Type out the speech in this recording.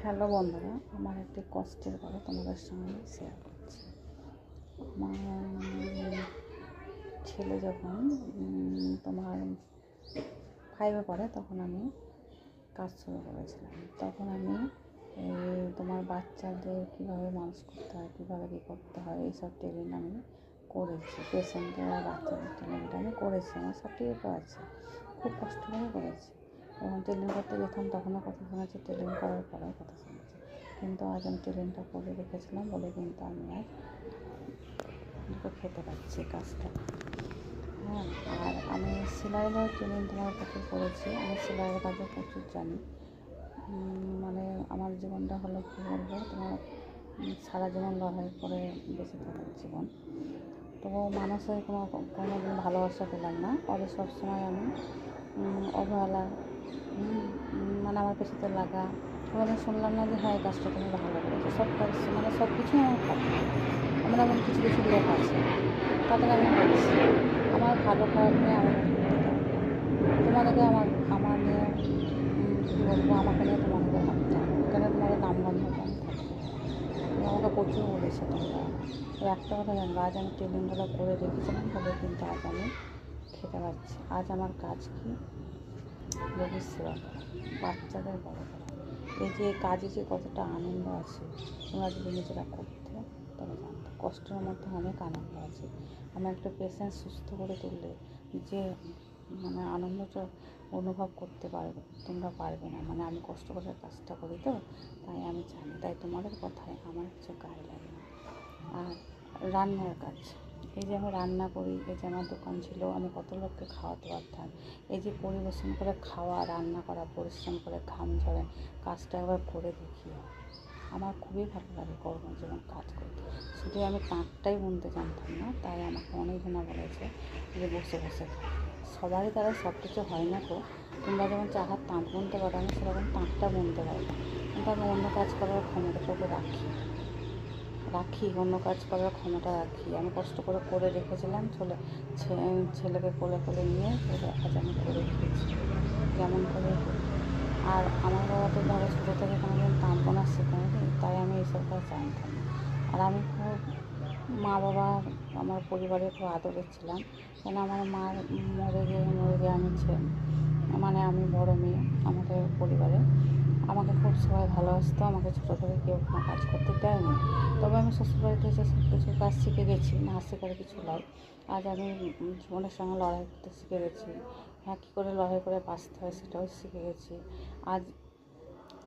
Hello বন্ধুরা, আমার একটি কষ্টের কথা তোমাদের সঙ্গে শেয়ার করছি। আমার ছেলে যখন তোমার 5-এ পড়ে তখন আমি কাজ শুরু করেছিলাম। তখন আমি তোমার বাচ্চাদের কীভাবে মানুষ করতে হয়, কীভাবে কী করতে হয়, এইসব ট্রেনিং আমি করেছি। পেশেন্টের বাচ্চাদের ট্রেনিংটা আমি করেছি, আমার সার্টিফিকেটও আছে। খুব কষ্ট করে করেছি। যখন ট্রেনিং করতে যেতাম তখনও কথা শুনেছি, ট্রেনিং করার পরেও কথা শুনেছি। কিন্তু আজ আমি ট্রেনিংটা করে রেখেছিলাম বলে কিন্তু আমি আজ দুটো খেতে পাচ্ছি কাজটা। হ্যাঁ, আর আমি সেলাইয়ের ট্রেনিং তোমার প্রচুর করেছি। আমি সেলাইয়ের কাজে প্রচুর জানি। মানে আমার জীবনটা হলো কী বলবো, তোমার সারা জীবন লড়াই করে বেঁচে থাকার জীবন। তো মানুষের কোনোদিন ভালোবাসা পেলাম না, ওদের সবসময় আমি অবহেলা, মানে আমার পেছনে লাগা। কোনোদিন শুনলাম না যে হ্যাঁ এই কাজটা তুমি ভালো করেছো। সব কাজ মানে সব কিছুই আমার খারাপ। আমার এমন কিছু কিছু লোক আছে, তাদের আমি বলছি আমার ভালো খারাপ নিয়ে আমার তোমাদেরকে আমার নিয়ে কী বলবো, আমাকে নিয়ে তোমাদেরকে ভাবতে হবে। এখানে তোমাদের নামগন্ধ কম থাকবে। আমাকে প্রচুর বলেছে তোমরা। তো একটা কথা জানবো, আজ আমি ট্রেনিংগুলো করে রেখেছিলাম বলে কিন্তু আজ আমি খেতে পাচ্ছি। আজ আমার কাজ কি, রোগীর সেবা করা, বাচ্চাদের বড় করা। এই যে কাজে যে কতটা আনন্দ আছে, তোমরা যদি নিজেরা করতে তবে জানতো। কষ্টের মধ্যে অনেক আনন্দ আছে। আমার একটা পেশেন্ট সুস্থ করে তুললে যে মানে আনন্দটা অনুভব করতে পারবে, তোমরা পারবে না। মানে আমি কষ্ট করে কাজটা করি তো, তাই আমি জানি। তাই তোমাদের কথায় আমার কিছু গায়ে লাগে না। আর রান্নার কাজ, এই যে আমি রান্না করি, এই যে আমার দোকান ছিল, আমি কত লোককে খাওয়াতে পারতাম। এই যে পরিবেশন করে খাওয়া, রান্না করা, পরিশ্রম করে ঘাম ঝরে কাজটা একবার করে দেখি, আমার খুবই ভালো লাগে কর্মজীবন কাজ করতে। শুধু আমি তাঁতটাই বুনতে জানতাম না, তাই আমাকে অনেকজনা বলেছে যে বসে বসে খাও। সবারই দ্বারা সব কিছু হয় না তো। তোমরা যেমন চাহার তাঁত বুনতে পারো, আমি সেরকম তাঁতটা বুনতে পারবো, কিন্তু আমি অন্য কাজ করার ক্ষমতাটুকু রাখি অন্য কাজ করার ক্ষমতা রাখি। আমি কষ্ট করে রেখেছিলাম। ছেলেকে কোলে নিয়ে আজ আমি করে খেয়েছি যেমন করে। আর আমার বাবা তো ধরো ছোটো থেকে কোনোদিন তাঁত বোনা শেখায়নি, তাই আমি এইসব কাজ জানতাম না। আর আমি খুব মা বাবা আমার পরিবারে খুব আদরের ছিলাম, কেন আমার মা মরে গিয়ে আমি আমি বড় মেয়ে আমাদের পরিবারে। আমাকে খুব সবাই ভালোবাসতো, আমাকে ছোটো থেকে কেউ কোনো কাজ করতে দেয়নি। তবে আমি শ্বশুরবাড়িতে এসে সব কিছু কাজ শিখে গেছি, না শেখার কিছু নয়। আজ আমি জীবনের সঙ্গে লড়াই করতে শিখে গেছি। হ্যাঁ, কী করে লড়াই করে বাঁচতে হয় সেটাও শিখে গেছি। আজ